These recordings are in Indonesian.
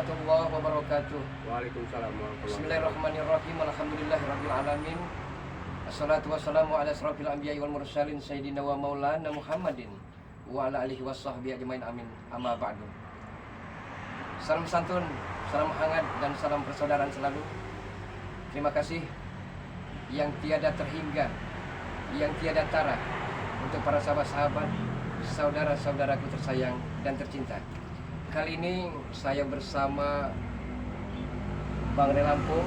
warahmatullahi wabarakatuh. Waalaikumsalam warahmatullahi wabarakatuh. Bismillahirrahmanirrahim. Alhamdulillahirabbil alamin. Assalatu wassalamu ala asrofil anbiya'i wal mursalin sayyidina wa maulana Muhammadin wa ala alihi washabbihi ajmain amin. Amma ba'du. Salam santun, salam hangat dan salam persaudaraan selalu. Terima kasih yang tiada terhingga, yang tiada tara untuk para sahabat-sahabat, saudara-saudaraku tersayang dan tercinta. Kali ini saya bersama Bang Re Lampung,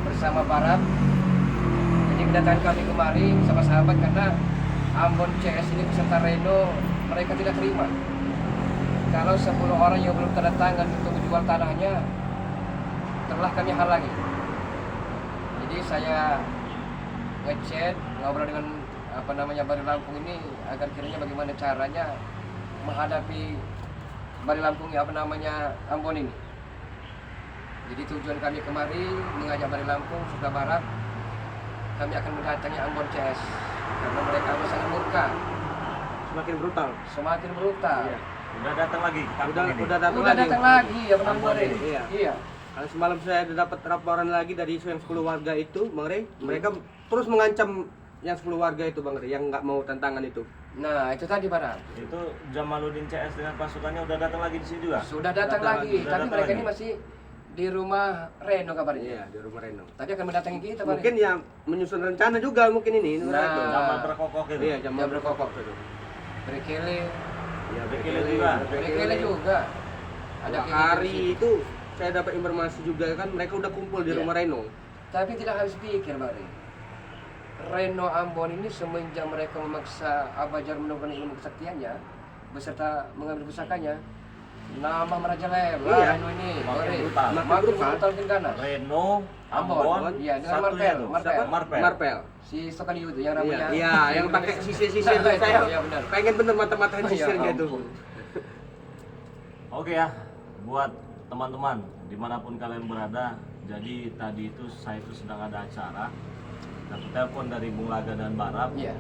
bersama Barat. Jadi kedatangan kami kemari sama sahabat karena Ambon CS ini peserta Reno mereka tidak terima kalau 10 orang yang belum tanda tangan untuk menjual tanahnya telah kami halangi. Jadi saya ngechat, ngobrol dengan Bari Lampung ini agar kiranya bagaimana caranya menghadapi Bari Lampung Ambon ini. Jadi tujuan kami kemari mengajak Bari Lampung serta Barat, kami akan mendatangi Ambon CS karena mereka sangat murka, semakin brutal. Iya. Udah datang lagi. Udah datang lagi ya Bang Re. Iya. Iya. Karena semalam saya dapat laporan lagi dari yang 10 warga itu, Bang Re. Mereka terus mengancam yang 10 warga itu, Bang Re, yang nggak mau tantangan itu. Nah itu tadi Barat. Itu Jamaluddin CS dengan pasukannya udah datang lagi di sini juga. Sudah datang lagi, tapi mereka ini masih di rumah Reno kabarnya. Iya, di rumah Reno. Tapi akan mendatangi kita Bang. Mungkin yang menyusun rencana juga mungkin ini. Nah. Zaman berkokok itu. Iya, jam berkokok itu. Berkele, Iya, Bekele juga. Berkele juga. Ada Ada hari itu saya dapat informasi juga kan mereka udah kumpul di Iya. rumah Reno. Tapi tidak habis pikir Bang. Reno Ambon ini semenjak mereka memaksa Abajar menemukan ilmu kesaktiannya beserta mengambil pusakanya, nama merajalela Iya. Reno ini. Makin Bang. brutal. Makin brutal ke kanan. Reno, Ambon. Ambon, Iya, dengan satunya Marpel. tuh. Marpel. Marpel. Marpel. Si Stokaliu itu yang Iya, rambutnya. iya, yang pakai sisir-sisir Nah, tuh saya. iya, benar. Pengen bener mata-matain Ya sisirnya itu. ampun. Oke ya, buat teman-teman dimanapun kalian berada. Jadi tadi itu saya itu sedang ada acara. Dapat telepon dari Bung Laga dan Barap. Iya.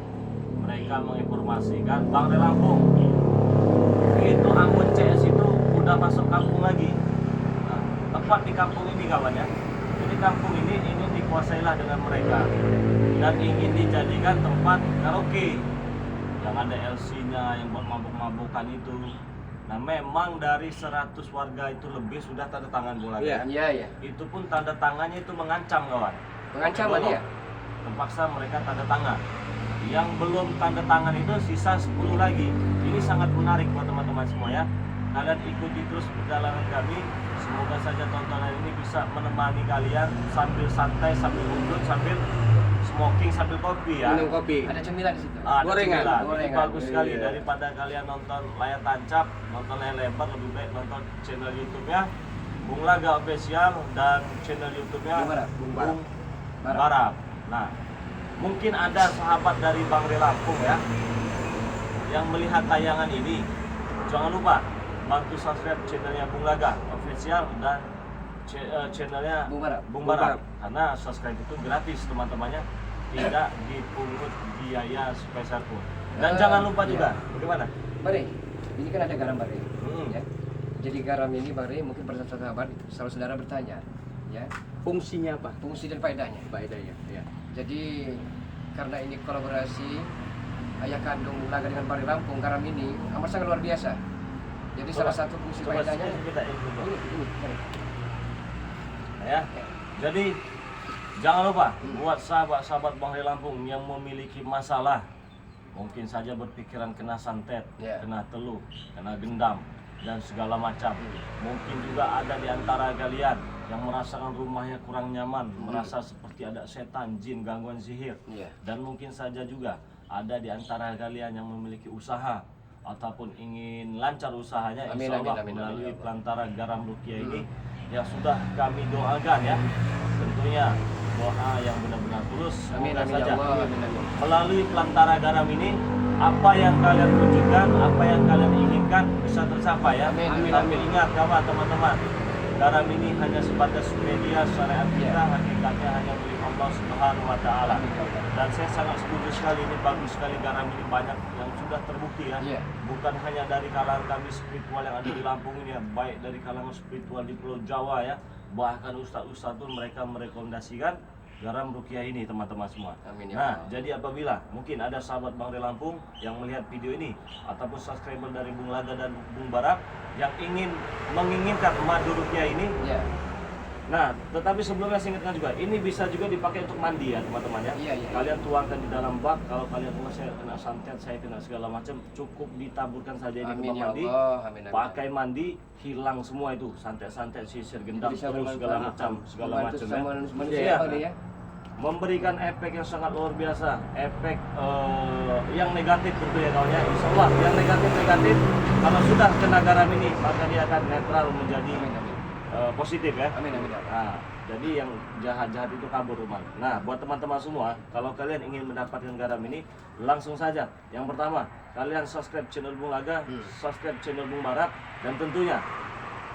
Mereka menginformasikan Bang Re Lampung itu Ambon CS itu udah masuk kampung lagi. Nah, tepat di kampung ini kawan ya. Jadi kampung ini dikuasailah dengan mereka dan ingin dijadikan tempat karaoke yang ada LC-nya yang buat mabuk-mabukan itu. Nah memang dari 100 warga itu lebih sudah tanda tangan Bung Laga. Iya. Iya, iya. Itu pun tanda tangannya itu mengancam kawan. Pengancaman Belum. dia. Terpaksa mereka tanda tangan. Yang belum tanda tangan itu sisa 10 lagi. Ini sangat menarik buat teman-teman semua ya. Kalian ikuti terus perjalanan kami. Semoga saja tontonan ini bisa menemani kalian sambil santai, sambil udut, sambil smoking, sambil kopi ya. Minum kopi. Ada cemilan di situ. Ada Gorengan. cemilan. Itu Gorengan. bagus sekali Iya. daripada kalian nonton layar tancap, nonton layar lebar, lebih baik nonton channel YouTube-nya Bung Laga Official dan channel YouTube-nya Bung Barap. Bung Barap. Barap. Barap. Nah, mungkin ada sahabat dari Bang Re Lampung ya yang melihat tayangan ini. Jangan lupa bantu subscribe channelnya Bung Laga Official dan channelnya Bung Barap. Bung Bung Barap. Barap. Karena subscribe itu gratis teman-temannya, tidak dipungut biaya sepeser pun. Dan jangan lupa Iya. juga, bagaimana? Bare, ini kan ada garam Bare. Hmm. Ya. Jadi garam ini Bare mungkin pada sahabat saudara bertanya, ya, Fungsinya apa? fungsi dan faedahnya. Faedahnya. Iya. Jadi karena ini kolaborasi ayah kandung Laga dengan Bari Lampung, garam ini amat sangat luar biasa. Jadi salah satu fungsi Coba faedahnya sini kita info dulu. ini Bare. Ya. Jadi jangan lupa buat sahabat-sahabat Bang Re Lampung yang memiliki masalah, mungkin saja berpikiran kena santet, Ya. kena teluh, kena gendam dan segala macam. Mungkin juga ada di antara kalian yang merasakan rumahnya kurang nyaman, merasa seperti ada setan, jin, gangguan sihir. Iya. Dan mungkin saja juga ada di antara kalian yang memiliki usaha ataupun ingin lancar usahanya, Amin, insya Allah amin, amin, melalui amin. Pelantara Garam Rukiah ini yang sudah kami doakan ya. Tentunya doa yang benar-benar tulus. Amin, Semoga amin, ya saja Allah, amin, amin. melalui Pelantara Garam ini apa yang kalian tujukan, apa yang kalian inginkan bisa tercapai ya. Amin, amin, Tapi amin. ingat kawan teman-teman, garam ini hanya sebatas media syariat kita, hakikatnya hanya milik Allah Subhanahu wa taala. Dan saya sangat setuju sekali, ini bagus sekali garam ini banyak yang sudah terbukti ya. Iya. Bukan hanya dari kalangan kami spiritual yang ada di Lampung ini ya, baik dari kalangan spiritual di Pulau Jawa ya, bahkan ustaz-ustaz pun mereka merekomendasikan garam ruqyah ini teman-teman semua. Amin ya Nah, Allah. jadi apabila mungkin ada sahabat Bang Re Lampung yang melihat video ini ataupun subscriber dari Bung Laga dan Bung Barak yang menginginkan madu ruqyah ini, Ya. nah, tetapi sebelumnya saya ingatkan juga, ini bisa juga dipakai untuk mandi ya teman-teman ya. Iya, iya. Kalian tuangkan di dalam bak, kalau kalian saya kena santet, saya kena segala macam, cukup ditaburkan saja ini ke Amin bak ya mandi. Allah. Amin. Pakai mandi, hilang semua itu santet-santet, sisir, gendam, Bisa terus segala macam, segala membantu macam sama ya. manusia Iya. Pak, ya. Memberikan efek yang sangat luar biasa, efek yang negatif tentu ya kawan ya. Insya Allah yang negatif kalau sudah kena garam ini maka dia akan netral menjadi Amin, amin. positif ya. Amin, amin. Nah, jadi yang jahat-jahat itu kabur rumah. Nah, buat teman-teman semua, kalau kalian ingin mendapatkan garam ini, langsung saja. Yang pertama, kalian subscribe channel Bung Laga, subscribe channel Bung Barak, dan tentunya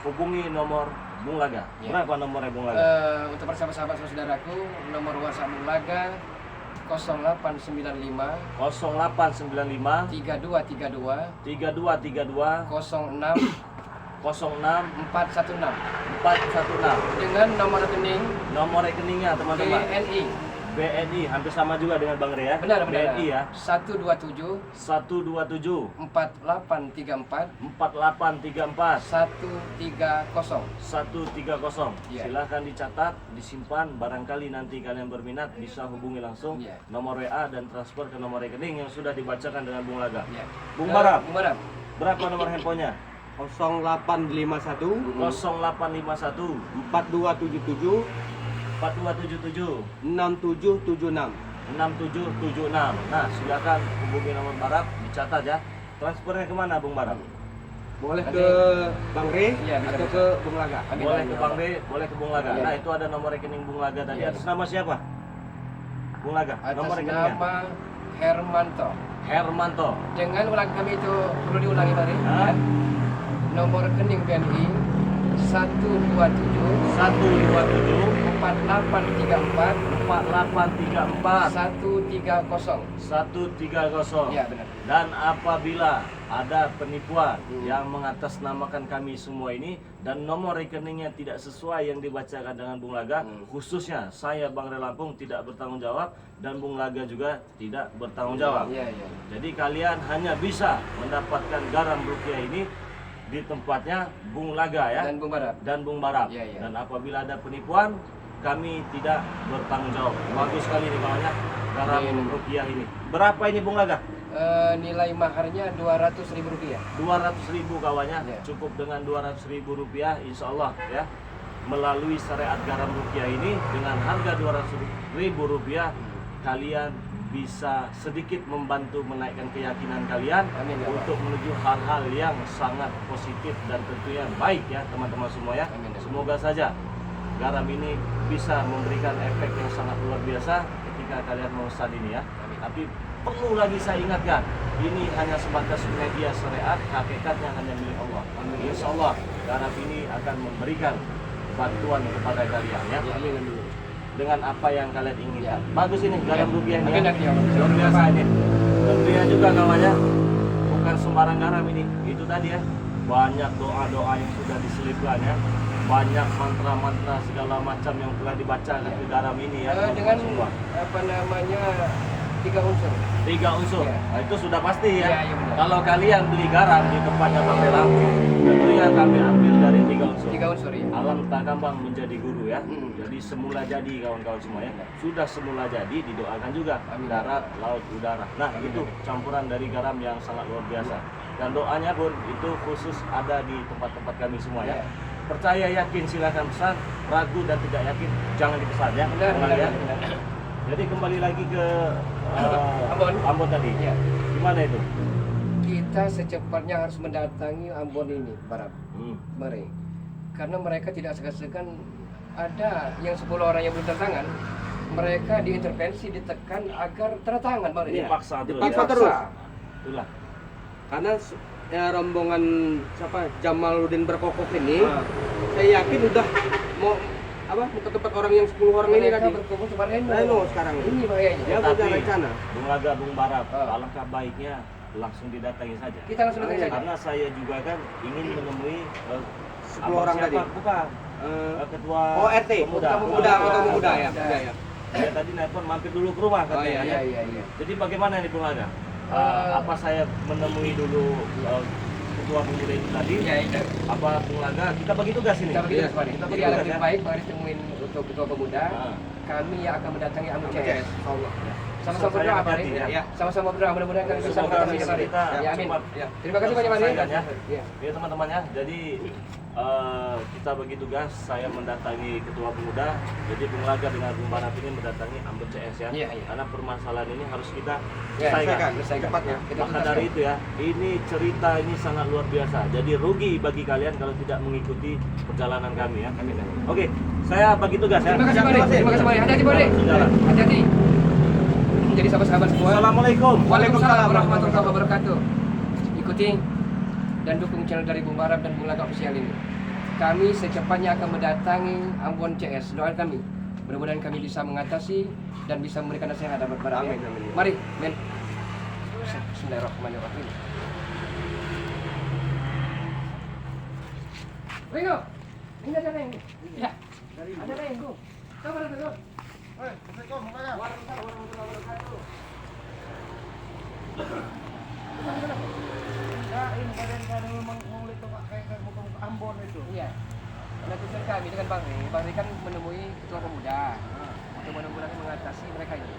hubungi nomor Bung Laga. Ya. Berapa nomornya Bung Laga? Untuk sahabat saudaraku, nomor WhatsApp Bung Laga 0895 0895 3232 3232 06 06 416 416. dengan nomor rekening Nomor rekeningnya teman-teman. BNI. BNI hampir sama juga dengan Bang Re ya. Benar. BNI ya. 127 127 4834 4834 130. 130. Iya. Silahkan dicatat, disimpan. Barangkali nanti kalian berminat bisa hubungi langsung Iya. nomor WA dan transfer ke nomor rekening yang sudah dibacakan dengan Bung Laga. Ya. Bung Barak, Bung Barak. berapa nomor handphonenya? 0851 0851 4277 4277 6776. 6776. Nah, silakan hubungi nomor Barak, dicatat ya. Transfernya kemana Bung Barak? Boleh Nanti- ke Bang Re Iya, bisa, atau bisa. ke Bung Laga. Amin, Boleh amin, ke ya Bang Allah. Re, boleh ke Bung Laga. Iya. Nah, itu ada nomor rekening Bung Laga tadi. Iya. Atas nama siapa? Bung Laga. Atas Nomor rekeningnya. nama Hermanto. Hermanto. Dengan ulang kami itu perlu diulangi Mari. Hah? Nomor rekening BNI 127 127 4834 4834 130. 130. Ya benar. Dan apabila ada penipuan yang mengatasnamakan kami semua ini dan nomor rekeningnya tidak sesuai yang dibacakan dengan Bung Laga, khususnya saya Bang Re Lampung tidak bertanggung jawab dan Bung Laga juga tidak bertanggung jawab. Iya, iya. Jadi kalian hanya bisa mendapatkan garam ruqyah ini di tempatnya Bung Laga ya Dan Bung Barak. dan Bung Barak. Iya, iya. Dan apabila ada penipuan, kami tidak bertanggung jawab. Bagus sekali nih kawannya garam Iya. ruqyah ini. Berapa ini Bung Laga? Nilai maharnya 200.000 rupiah. 200.000 kawannya. Iya. Cukup dengan 200.000 rupiah insya Allah ya. Melalui syariat garam ruqyah ini dengan harga 200.000 rupiah, kalian bisa sedikit membantu menaikkan keyakinan kalian Amin, ya Allah. untuk menuju hal-hal yang sangat positif dan tentunya baik ya teman-teman semua ya. Amin, ya. Semoga saja garam ini bisa memberikan efek yang sangat luar biasa ketika kalian memesan ini ya. Amin. Tapi perlu lagi saya ingatkan, ini hanya sebatas media syariat, hakikatnya hanya milik Allah. Amin. Insya Allah garam ini akan memberikan bantuan kepada kalian ya, Amin, amin. dengan apa yang kalian inginkan. Ya. Bagus ini garam ruqyah ini Amin, ya. amin, ya Allah. Luar biasa ini. Tentunya juga kawannya bukan sembarang garam ini. Itu tadi ya, banyak doa-doa yang sudah diselipkan ya, banyak mantra-mantra segala macam yang telah dibacakan ke garam ini ya. Dengan semua. apa namanya 3 unsur. 3 unsur. Ya. Nah, itu sudah pasti ya. Iya, iya, benar. Kalau kalian beli garam di tempatnya Bang Re Lampung, tentunya kami ambil dari 3 unsur. 3 unsur ya. Alam tak gampang menjadi guru ya. Hmm. Jadi semula jadi kawan-kawan semua ya. Sudah semula jadi didoakan juga. Amin. Darat, laut, udara. Nah, Amin. itu campuran dari garam yang sangat luar biasa. Dan doanya pun itu khusus ada di tempat-tempat kami semua ya. Ya. Percaya yakin silakan pesan, ragu dan tidak yakin jangan dipesan ya. Benar, Teman benar, ya. benar. Jadi kembali lagi ke Ambon. Ambon tadi. Ya. Gimana itu? Kita secepatnya harus mendatangi Ambon ini, Barat. Mari. Karena mereka tidak segan-segan, ada yang 10 orang yang belum tertangan, mereka diintervensi, ditekan agar tertangan, Mari. Dipaksa terus. Dipaksa ya. terus. Itulah. Karena rombongan siapa Jamaluddin Berkokok ini, saya yakin udah mau ke tempat orang yang 10 orang ini tadi. berkumpul tempat Reno sekarang ini bahayanya. ya Tapi, udah rencana. Bung Laga, Bung Barat, alangkah baiknya langsung didatangi saja. Kita langsung datang saja. Karena saya juga kan ingin menemui 10 orang siapa? tadi. Bukan. Ketua RT, pemuda ya. Ya. Saya tadi nelpon mampir dulu ke rumah katanya. Iya. Jadi bagaimana nih Bung Laga? Apa saya menemui dulu ketua pemuda itu tadi? Iya. Apa Bung Laga? Kita bagi tugas ini. Kita bagi tugas, Pak. Kita Jadi bagi alangkah tugas lebih ya. baik Pak Aris temuin untuk ketua pemuda. Kami yang akan mendatangi Amu CS. Sama-sama berdoa Pak Aris. Ya. Sama-sama berdoa mudah-mudahan kami bisa Semoga mengatasi bisa Pak Aris. kita Ya amin. cepat Terima kasih banyak Pak Aris. selesaikan ya. Iya. Ya teman-teman ya. Jadi kita bagi tugas, saya mendatangi ketua pemuda. Jadi Bung Laga dengan Bung Barat ini mendatangi Ambon CS ya. Iya. Karena permasalahan ini harus kita Ya, selesaikan. Cepatnya. Kita Maka tuntaskan. dari itu ya, ini cerita ini sangat luar biasa. Jadi rugi bagi kalian kalau tidak mengikuti perjalanan kami ya. Amin. Oke, saya bagi tugas ya. Terima kasih Pak Aris. Terima kasih Pak Aris. Hati-hati Pak Aris. Jalan. Hati-hati. Jadi sahabat-sahabat semua. Assalamualaikum. Waalaikumsalam warahmatullahi wabarakatuh. Ikuti dan dukung channel dari Bung Barat dan Bung Laga Official ini. Kami secepatnya akan mendatangi Ambon CS. Doakan kami. Mudah-mudahan kami bisa mengatasi dan bisa memberikan nasihat kepada para Amin, amin. amin. Mari, men. Bismillahirrahmanirrahim. Ringo, ini ada Ringo. Ya, ada Ringo. Kamu ada Ringo. Assalamualaikum warahmatullahi wabarakatuh. Ya, ini kadang-kadang memang mau itu kayak muka-muka Ambon itu. Iya. Karena tujuan kami dengan Bang Ri kan menemui ketua pemuda untuk mudah-mudahan mengatasi mereka ini.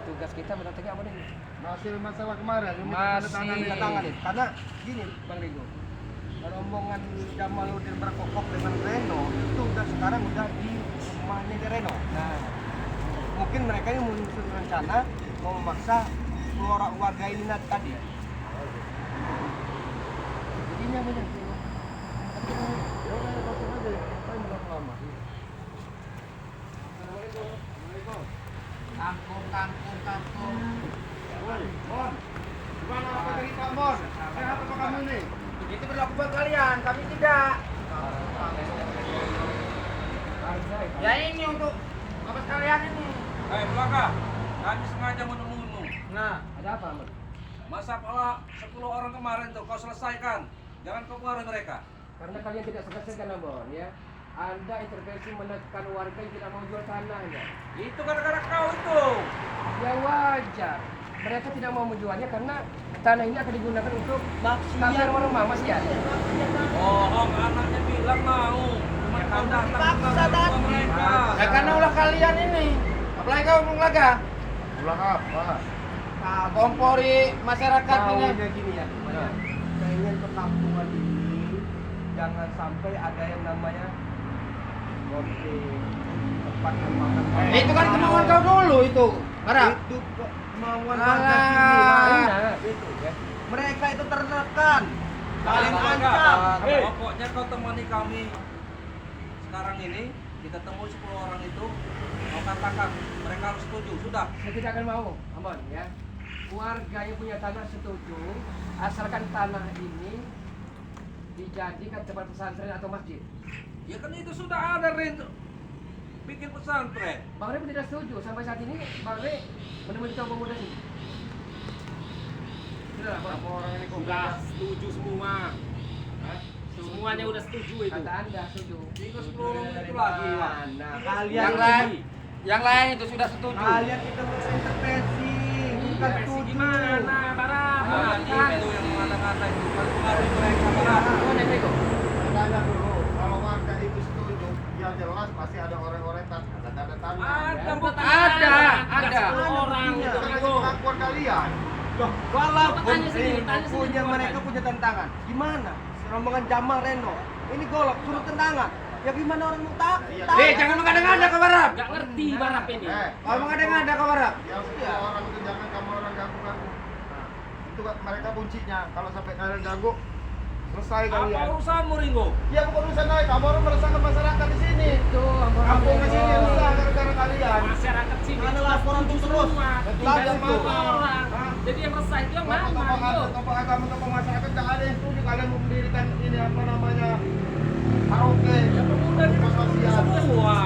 Tugas kita mendatangi Ambon ini. Masih masalah kemarin yang Masih. ditandatangani. Karena gini, Bang Rigo. rombongan Jamaluddin Berkokok dengan Reno itu sekarang udah di rumahnya di Reno. Nah, Mungkin mereka ini menyusun rencana mau memaksa 10 orang warga ini tadi. jadi ini apa nih? Ya udah, langsung aja. Ngapain lama-lama? Kampung. Woi, Mon. Gimana apa dari Pak Mon? Sehat apa kamu ini? Itu berlaku buat kalian, kami tidak. Ya ini untuk apa sekalian ini? Belaka, kami sengaja menemuimu. Nah, ada apa, Mas? Masalah 10 orang kemarin tuh kau selesaikan. Jangan kau pengaruhi mereka. Karena kalian tidak selesaikan Ambon ya. Anda intervensi menekan warga yang tidak mau jual tanahnya. Itu gara-gara kau itu. Ya wajar. Mereka tidak mau menjualnya karena tanah ini akan digunakan untuk bangunan rumah Mas ya. Bohong, anaknya bilang mau. Cuma kau datang ke rumah mereka. Ya karena ulah kalian ini. Apalagi kau Bung Laga. Ulang apa? Kompori masyarakat ini. Maunya gini ya. Pengen perkampungan ini jangan sampai ada yang namanya konflik tempat yang makan. Itu kan kemauan kau dulu itu. Marah. Itu kemauan Alah. warga sini. Nah, Itu ya. Mereka itu tertekan. Saling Belaka, ancam. pokoknya kau temani kami sekarang ini. Kita temui 10 orang itu. Kau katakan mereka harus setuju. Sudah. saya tidak akan mau, Ambon ya. Warga yang punya tanah setuju, asalkan tanah ini dijadikan tempat pesantren atau masjid. Ya kan itu sudah ada Rin. Bikin pesantren. Bang Rey pun tidak setuju. Sampai saat ini Bang Rey menemui ketua pemuda ini. Sudahlah, Bang. Orang ini kok Sudah setuju semua. Semuanya udah setuju itu. Kata Anda setuju. Itu 10 itu lagi. Pak. Nah, kalian Yang lain. Yang lain itu sudah setuju. Kalian kita mengintervensi, bukan Versi setuju. gimana, Barah? Nah, itu yang mengata-ngata itu. Kau pengaruhi mereka. Pak. Mana Eko? Tanya dulu, kalau warga itu setuju, ya jelas pasti ada orang-orang tanda tangan. Ada, Bu. Ada 10 orang. Itu kan hanya pengakuan kalian. Loh, walaupun Tanya sendiri, tanya sendiri punya kepada mereka punya tantangan, gimana? Rombongan Jamal Reno, ini golok suruh tendangan. Ya gimana orang mau tak? Jangan mengada-ngada ke Barab. Gak ngerti Barap ini. Kalau mengada-ngada ke Barab. Yang Iya. orang itu jangan kamu orang ganggu-ganggu. Itu kan mereka kuncinya. Kalau sampai kalian ganggu, selesai Apa kalian. urusanmu, Ringo? Ya bukan urusan lain, kamu orang meresahkan masyarakat di sini. Itu Ambon. Kampung ke sini rusak gara-gara kalian. Masyarakat sini Ada sudah laporan setuju terus. semua. Betul, Tinggal betul. 10 orang. Hah? Jadi yang resah itu yang mana? Tokoh agama, tokoh masyarakat nggak ada yang setuju kalian mendirikan ini apa namanya karaoke. Ya pemuda ini Rumah sosial. semua.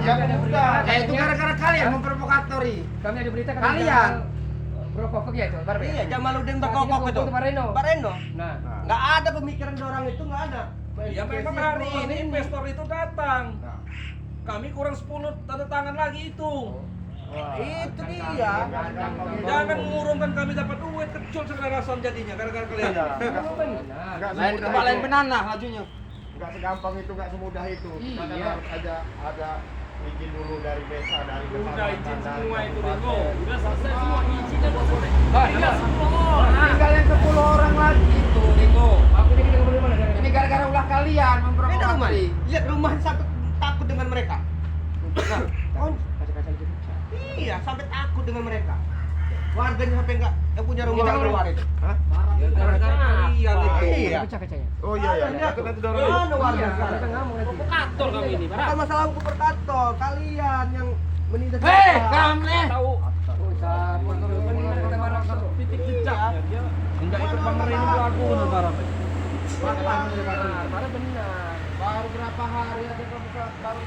Ya pemuda. Ya itu gara-gara kalian memprovokatori. Kami ada berita kan Kalian. Bro Kokok ya itu, Barbe. Iya, Jamaluddin Saat ini berkokok foto itu. sama Reno. Pak Reno. Nah, Nggak ada pemikiran orang itu, nggak ada. Ya memang hari ini investor itu datang. Kami kurang 10 tanda tangan lagi itu. Itu dia. Jangan mengurungkan kami dapat duit, kecil segala jadinya gara-gara kalian. Nggak Lain semudah kepala itu. lain banana lajunya. Nggak segampang itu, nggak semudah itu. Karena Iya. harus ada izin dulu dari desa, dari Udah izin dari semua itu kabupaten. Ringo. Udah selesai semua izinnya udah selesai. Ah, Tinggal iya. 10 orang. Tinggal yang 10 orang lagi itu, Ringo. aku ini kita kembali mana? Ini gara-gara ulah kalian Ini rumah. memprovokasi. Lihat rumah sampai takut dengan mereka. Nah, Kaca-kaca itu. iya, sampai takut dengan mereka. Warganya sampai enggak yang punya rumah Jangan keluar itu. Hah? Ya gara-gara kalian itu. Iya. Pecah kacanya. Oh iya ya, takut nanti dorong. Mana warga Iya, sekarang? kita ngamuk nanti. Provokator kami ini, Bukan Barang. masalah hukum perkator, kalian yang menindas. Hei, kita. kamu Tahu Oh, siapa kalau benar kita marah kalau titik jejak. Enggak ikut pemerintah pelaku barang. Marah benar. Baru berapa hari aja kamu baru.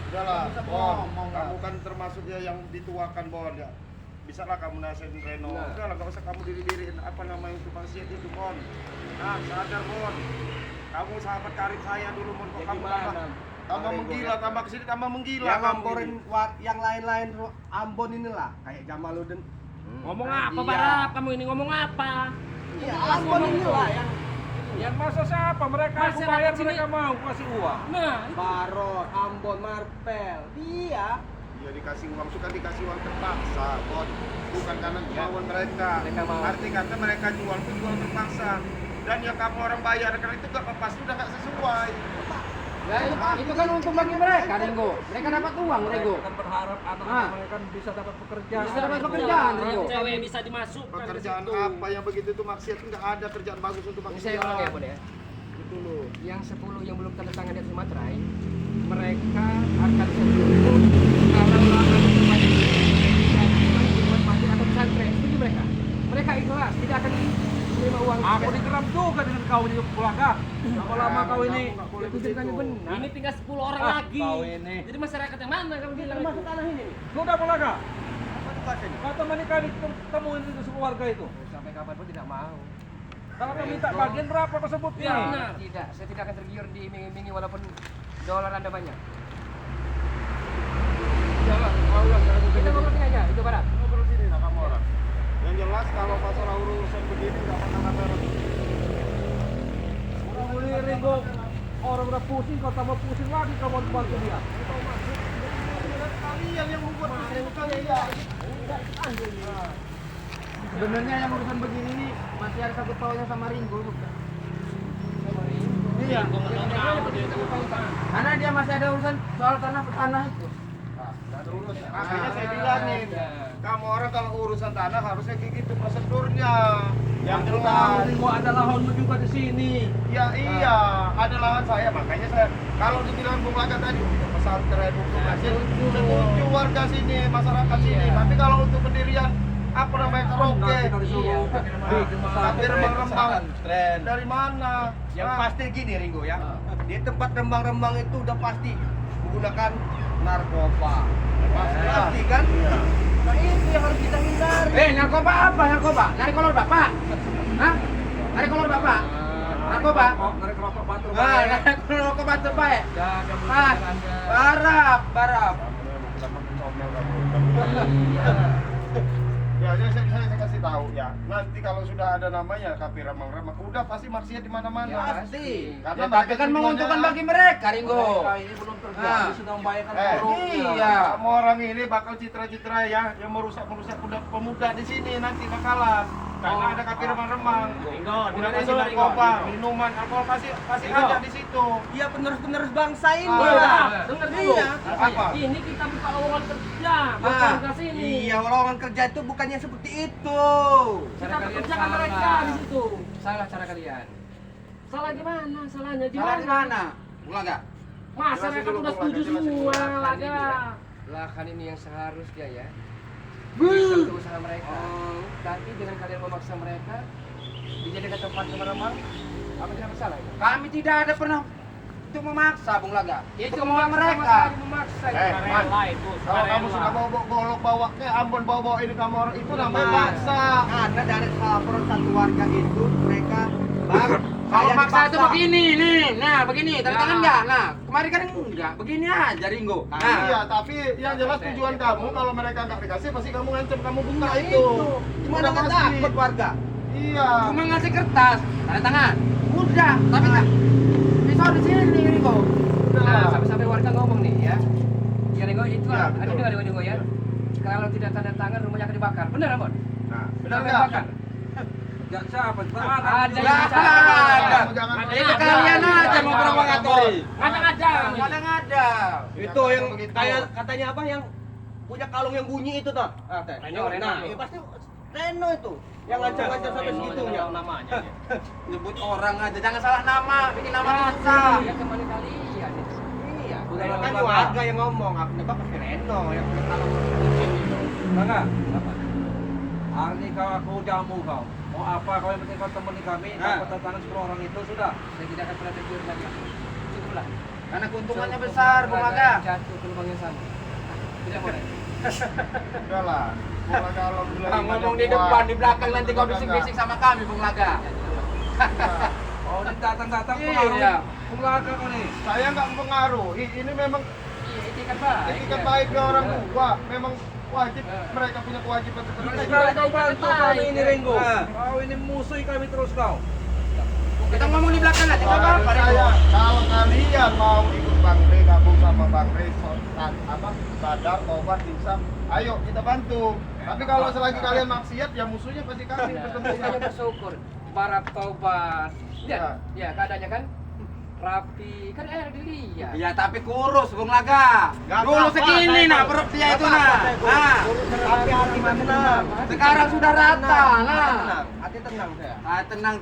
Udahlah, Bon. Kamu kan termasuk ya yang dituakan, Bon ya. Bisa lah kamu nasihatin Reno. Nah. Udahlah, nggak usah kamu diri-diriin apa namanya itu maksiat itu, Bon. Nah, sadar, Bon. Kamu sahabat karib saya dulu, Bon. Kok kamu tambah menggila, tambah kesini tambah menggila. Yang kamu ngomporin ini. yang lain-lain Ambon inilah kayak Jamaluddin. Ngomong apa, Iya. Barap? Kamu ini ngomong apa? Iya, Ambon inilah yang Yang masa siapa? Mereka aku Masyarakat bayar, sini. mereka mau kasih uang. Nah, Barot, Ambon, Marpel. Dia Ya dikasih uang, suka dikasih uang terpaksa, Bon. Bukan karena kemauan mereka. Mereka mau. Arti kata mereka jual pun jual terpaksa. Dan yang kamu orang bayar karena itu gak pasti udah gak sesuai. Ya, itu kan untung bagi mereka, Ringo. Mereka dapat uang, Ringo. Mereka kan berharap anak-anak mereka bisa dapat pekerjaan. Bisa dapat pekerjaan, Ringo. cewek bisa dimasukkan ke Pekerjaan situ. apa yang begitu itu maksiat, nggak ada kerjaan bagus untuk Ini maksiat. saya ulang ya, Bun ya. Gitu loh. Yang 10 yang belum tanda tangan di Sumatera, mereka akan sebelum kalau lahan mati atau pesantren, setuju mereka. Mereka ikhlas, tidak akan menerima uang. Aku digeram juga dengan kau di Pulaga. Lama-lama kau ini. Itu ceritanya benar. Ini tinggal 10 orang Ah, lagi. kau ini. Jadi masyarakat yang mana kamu bilang termasuk itu? tanah ini. Sudah Pulaga. Apa tugasnya? Kata menikah temuin itu keluarga itu. Sampai kapanpun tidak mau. Kalau kau minta bagian berapa kau sebut Ya, ini? benar. Tidak, saya tidak akan tergiur diiming-imingi walaupun dolar Anda banyak. Jalan, Allah, Kita ngobrol sini aja, itu Barat. ngobrol sini nah kamu orang. Yang jelas kalau masalah urusan begini nggak pernah ada. Udah mulai Ringo. Orang udah pusing, kau tambah pusing lagi kau mau bantu dia. Kalian yang membuat pusing itu kalian. Sebenarnya yang urusan begini nih masih ada satu taunya sama Ringo. Iya. Karena dia masih ada urusan soal tanah itu. Makanya saya bilangin, kamu orang kalau urusan tanah harusnya kayak gitu prosedurnya. Yang jelas. Ringo ada lahanmu juga di sini. Ya iya, ada lahan saya, makanya saya kalau dibilang Bung Laga tadi untuk pesantren, untuk masjid, setuju warga sini, masyarakat sini. Tapi kalau untuk pendirian apa namanya karaoke, Kita disuruh bikin tapi rembang-rembang Tren. dari mana? Yang Ah, pasti gini Ringo ya. Di tempat rembang-rembang itu udah pasti menggunakan narkoba. Pasti kan? Nah itu yang harus kita hindari. Narkoba apa? Narkoba? Narik kolor Bapak? Hah? Narik kolor Bapak? Narkoba? Narik rokok batur. Ah, narik kolor batu baik. Jaga Ah, barap. Ya, saya kasih tahu ya. Nanti kalau sudah ada namanya kapi remang-remang, udah pasti maksiat di mana-mana. Pasti. Karena Ya, mereka tapi kan tujuannya menguntungkan bagi mereka, Ringo. Mereka ini belum terjadi Ah. sudah membayarkan Eh, korupsi. iya. Kamu orang ini bakal citra-citra ya, yang merusak pemuda di sini nanti bakalan. Karena ada kapi remang-remang. Ringo, Udah dengerin kasih dulu, narkoba, Ringo. minuman, alkohol pasti Ringo. ada di situ. Dia penerus-penerus bangsa ini. Ah. lah. Dengar dulu. Iya. Apa? Ini kita buka lowongan kerja, bukan ke sini. Iya, lowongan kerja itu bukannya seperti itu. Kita pekerjakan mereka di situ. Salah cara kalian. Salah gimana? Salahnya di Salah di mana? mana? Ulang enggak? Masyarakat Jelasin dulu, udah Bung setuju Laga, jelasin dulu. semua, Lahan ini Laga. lahan ini yang seharusnya ya Itu usaha mereka. Tapi dengan kalian memaksa mereka dijadikan tempat remang-remang, apa tidak bersalah itu? Kami tidak ada pernah untuk memaksa, Bung Laga. Itu memaksa, mereka. memaksa. Sukarela itu. Kalau kamu Sukarela. sudah bawa golok bawa ke Ambon bawa ini kamu orang itu namanya paksa. Ada dari laporan satu warga itu mereka bang. Kalau saya maksa itu dipaksa. begini nih, nah begini, tanda Ya. tangan enggak? Nah, kemarin kan enggak, begini aja Ringo. Nah, Iya, tapi yang jelas tujuan kamu kalau mereka nggak dikasih pasti kamu ngancam kamu buka itu. Gimana Udah nggak pasti. takut warga? Iya. cuma ngasih kertas, tanda tangan. Udah, tapi enggak. Pisau di sini Ringo. Nah, sampai-sampai warga ngomong nih ya. Ya Ringo, itu Ya, ada betul. dengar Ringo ya. Kalau tidak tanda tangan rumahnya akan dibakar. Benar, Amon? Nah, Benar nggak? dibakar. Enggak siapa? Ada. Ada yang Lah, bicara. ada. Jangan Itu kalian aja mau provokatori. Kadang-kadang. Kadang-kadang. Itu yang begitu. kayak katanya apa yang punya kalung yang bunyi itu toh. Reno. Nah, iya pasti Reno itu yang ngancam-ngancam sampai segitunya. namanya. Nyebut orang aja, jangan salah nama, bikin nama susah. Ya teman kalian itu. Iya, Udah, kan udah, warga yang ngomong, aku nebak pasti Reno yang punya kalung. Enggak. Hari ini aku jamu kau. Mau apa kau yang penting kau temani kami, dapat tanda tangan 10 orang itu sudah. Saya tidak akan pernah tergiur lagi. Cukuplah. Karena keuntungannya besar, Bung Laga. Jatuh ke lubang yang sama. Tidak boleh. Udah lah. Bung Laga alhamdulillah. Bang ngomong di depan, di belakang nanti kau bisik-bisik sama kami, Bung Laga. Oh, ini datang-datang Iya. pengaruh. Pengaruh kau nih. Saya nggak mempengaruhi. Ini memang Iya, etikat baik. etikat baik ke orang tua. Memang wajib mereka punya kewajiban seperti itu. Sekali kau bantu kami ini Ringgo. Nah. Kau ini musuhi kami terus kau. Kita ngomong di belakang aja, enggak apa-apa, Saya, Ringo. kalau kalian mau ikut Bang Rey, gabung sama Bang Rey, sadar, tobat, insaf, ayo kita bantu. Tapi kalau selagi kalian maksiat, ya musuhnya pasti kami ketemu. Bukannya bersyukur. Para taubat. Ya. Ya, keadaannya kan rapi. Kan dilihat. Iya, tapi kurus, Bung Laga. Nggak Dulu apa-apa, segini saya nah tahu. perut dia Nggak itu apa-apa, nah. saya tahu. Nah, Tapi hati tenang. sekarang sudah rata nah. Tenang, hati tenang saya. Ah, tenang,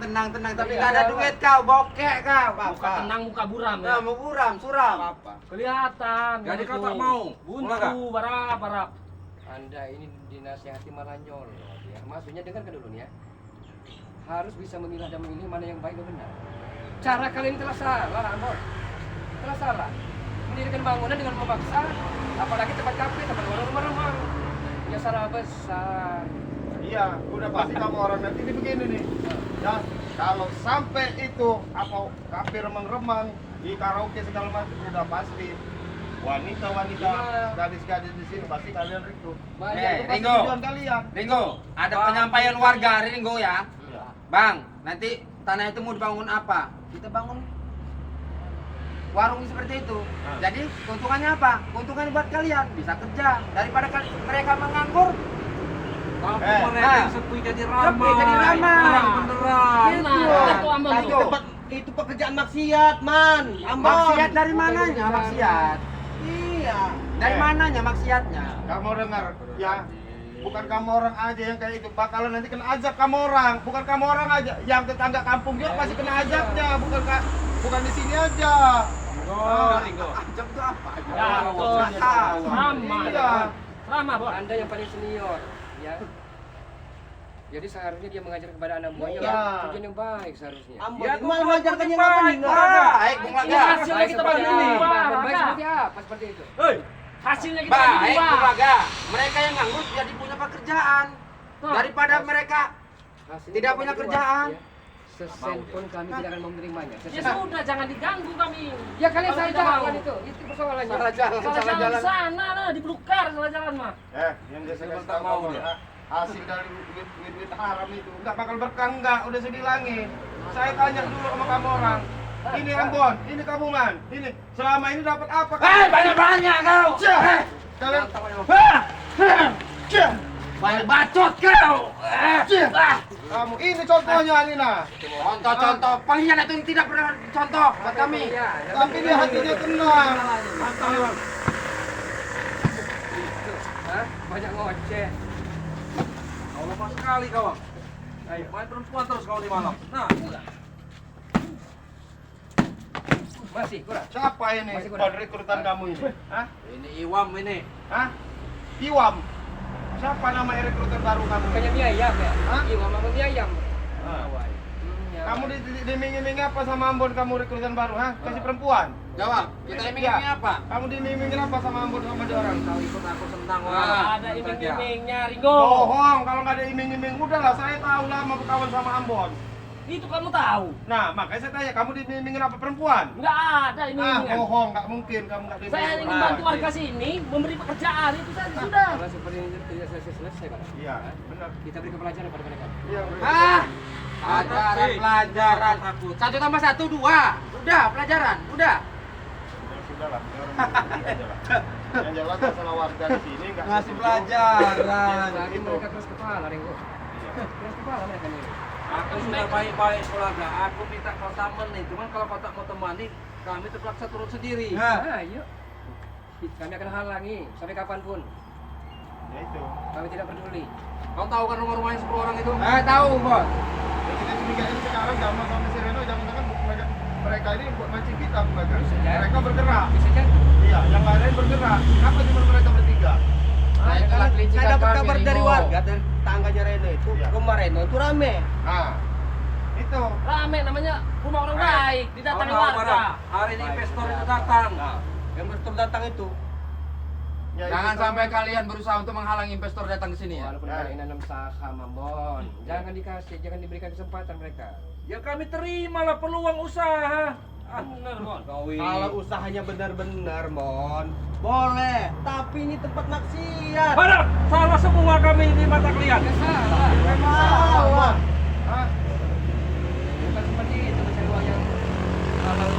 tapi Iya, nggak ada iya, duit kau, bokek kau. Muka tenang, muka buram ya. Nah, mau buram, suram. Apa? Kelihatan. Jadi kau begitu. tak mau? Buntu, barap. Anda ini dinasihati malah nyolot ya. Maksudnya dengarkan dulu nih ya. Harus bisa memilah dan memilih mana yang baik dan benar. Cara kalian telah salah, Ambon. Telah salah. Mendirikan bangunan dengan memaksa, apalagi tempat kafe, tempat warung remang. Ya salah besar. Iya, udah pasti kamu orang nanti ini begini nih. Ya, kalau sampai itu apa kafe remang-remang di karaoke segala macam udah pasti wanita-wanita, gadis-gadis di sini pasti kalian rekrut. Banyak Eh, itu pasti Ringo. Tujuan kalian. Ringo, ada penyampaian warga Ringo ya. Bang, nanti tanah itu mau dibangun apa? Kita bangun warung seperti itu. Jadi keuntungannya apa? Keuntungannya buat kalian bisa kerja daripada mereka menganggur. Kampung mereka nah. yang sepi jadi ramai. Sepi jadi ramai. Terang benderang. Gitu. Nah, itu Ambon Tapi itu. tempat itu pekerjaan maksiat, man. Ambon. Maksiat dari mananya maksiat? Iya. Dari mananya maksiatnya? Kamu dengar ya, bukan kamu orang aja yang kayak itu, bakalan nanti kena azab kamu orang, bukan kamu orang aja, yang tetangga kampung juga pasti kena azabnya, bukan di sini aja. Ajab itu apa? Ya, betul. Nggak tahu. Ramah. Iya. Ramah, Bos. Anda yang paling senior, ya. Jadi seharusnya dia mengajar kepada anak buahnya Iya. tujuan yang baik seharusnya. Ambon. Ya, Malah ngajarkan yang baik. apa nih? Baik, Bung Ini Laga. hasilnya Baik kita seperti bagi apa? dua. Dan baik Laga. seperti apa? Seperti itu. Hei, Hasilnya kita bagi Baik, dua. Bung Laga. Mereka yang nganggur jadi punya pekerjaan. Nah. Daripada mereka Hasilnya tidak kita punya berdua, kerjaan. ya. Sesen pun kami tidak akan menerimanya. Ya Sesen. sudah, jangan diganggu kami. Ya kalian Kalau saya tidak jalan mau. itu persoalannya. Salah jalan, Salah salah jalan di jalan. sana, nah, di Pelukar salah jalan mah. Yang dia Saya kasih tak tahu mau kamu, dia. hasil dari duit haram itu nggak bakal berkah, nggak, udah saya bilangin. Saya tanya dulu sama kamu orang. Ini Ambon, ini kamu man, ini selama ini dapat apa? Banyak-banyak kau. Cih, kalian Cih, Banyak bacot kau. Cih. Kamu ini contohnya Nina. Contoh-contoh pengkhianat itu tidak pernah contoh buat kami. Ya, Tapi dia hatinya tenang. Hah? Banyak ngoceh. kau lepas sekali kau. Ayo, main perempuan terus kau di malam. Nah, Masih kurang. Siapa ini? Masih kurang. Rekrutan kamu ini? Hah? ini Iwam ini. Hah? Iwam. Siapa nama rekruter baru kamu? Bukannya mie ayam ya? Hah? Iya, ngomong mie ayam. Ah. Awal. Kamu diiming-iming apa sama Ambon kamu rekrutan baru? Hah? Kasih perempuan? Jawab. Kita iming-iming apa? Kamu diiming-imingin apa sama Ambon sama dia orang? Kau ikut aku senang Ah, wah. Ada iming-imingnya, Ringo. Bohong, kalau nggak ada iming-iming udahlah saya tahu lama berkawan sama Ambon. Itu kamu tahu. Nah, makanya saya tanya, kamu diiming-imingin apa perempuan? Nggak ada Ah, iming-imingan. bohong, nggak mungkin kamu nggak Saya diiming-imingin. ingin bantu warga sini, memberi pekerjaan itu saja sudah. Kalau seperti ini tidak selesai, Pak. Iya, benar. Kita beri pelajaran pada mereka. Iya, Ah, pelajaran. 1 tambah 1 2. Udah, pelajaran. Udah. Sudahlah, yang jelas masalah warga di sini nggak Ngasih setuju. pelajaran. Lagi mereka keras kepala, Ringo. Keras kepala mereka nih. Aku sudah baik-baik keluarga. Aku minta kau teman nih. Cuman kalau kau tak mau temani, kami terpaksa turun sendiri. Nah, yuk. Kami akan halangi sampai kapanpun. Ya itu. Kami tidak peduli. Kau tahu kan rumah-rumah yang 10 orang itu? Tahu, Bos. Ya, kita curigain sekarang zaman sama si Reno, jangan-jangan mereka ini buat mancing kita bukan? Bisa jadi. Mereka bergerak. Bisa jadi. Iya, yang lain bergerak. Kenapa cuma mereka bertiga? Saya telah kelicikan Saya dapat kami, kabar dari Ringo. warga dan tangganya Reno itu, Iya. rumah Reno itu rame. Nah, itu. Rame namanya rumah orang baik, didatangi Kau tahu, warga. Barang, hari ini investor itu datang. Nah, yang datang itu. Ya, Jangan itu sampai sama. kalian berusaha untuk menghalangi investor datang ke sini ya. Walaupun kalian nanam saham, Ambon, jangan dikasih, jangan diberikan kesempatan mereka. Ya kami terimalah peluang usaha. Benar, Bon. Kau Kalau usahanya benar-benar, Mon, boleh. Tapi ini tempat maksiat. Barang, salah semua kami di mata kalian. Salah. Salah. Hah? Bukan seperti itu mencari uang yang halal.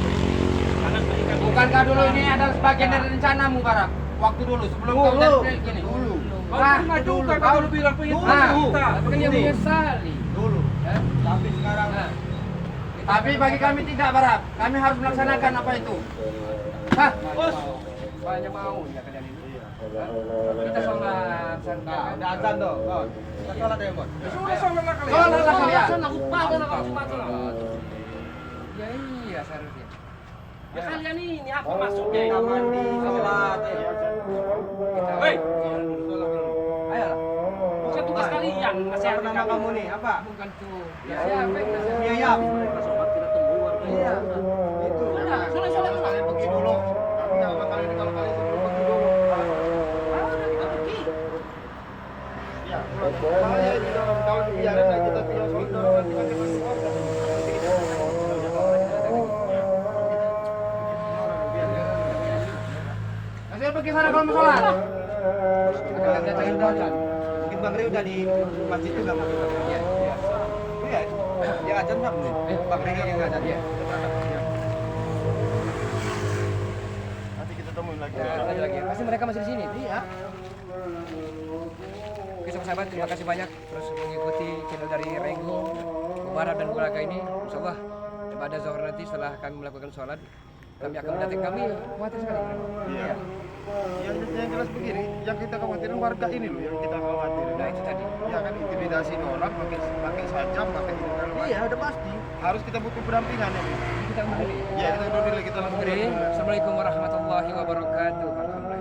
Anak berikan. Bukankah dulu ini adalah sebagian dari rencanamu, Barak? Waktu dulu sebelum kau Dulu. jadi gini. Dulu. Kau Ah, pernah dulu. juga kau dulu bilang pengen Nah, kita. Tapi kan dia menyesali. Dulu. Hah? Tapi sekarang Nah, Tapi bagi kami tidak, Barak. Kami harus melaksanakan apa itu. Hah? Bos, banyak mau ya kalian ini. Hah? Kita sholat santai. Nah, udah azan tuh, Mon. Kita sholat ya, Mon. Sudah sholatlah kalian. Sholatlah kalian. Sana upah dan apa cuma sana. Ya iya seharusnya. Ya kalian ini apa maksudnya? Kita mandi, sholat ya. Hei, Ayo. bukan tugas kalian Siapa nasihatin nama kami. kamu nih? Apa? Bukan tuh. Ya, Siapa yang nasihat? Iya, ya. Iya. Itu. Udah, sholat. Kalian pergi dulu. Kami nggak bakal ini kalau kalian sebelum pergi dulu. Udah kita pergi. Ya, bahaya itu kalau dibiarin lagi kita biar sholat dulu nanti masih masuk organ. Nanti kita Masih pergi sana kalau mau sholat. Akan datangin dolan. Mungkin Bang Ri udah di masjid juga Bang. Iya. Iya. Dia azan Bang nih. Bang Ri yang azan ya. Nanti kita temuin lagi. Ya, lagi. Pasti mereka masih di sini. Iya. Oke sahabat, terima kasih banyak terus mengikuti channel dari Renggo, Mubarak dan keluarga ini. Insyaallah pada zuhur nanti setelah kami melakukan sholat, kami akan mendatangi kami. Khawatir sekali. Iya. Yang jelas begini, yang kita khawatirin warga ini loh yang kita khawatirin. Nah itu tadi. Ya kan intimidasi orang pakai sajam, pakai ini segala macam. Iya, udah pasti. Harus kita butuh pendampingan ini. Kita undur diri. Ya kita undur diri, kita langsung Assalamualaikum warahmatullahi wabarakatuh. Alhamdulillah.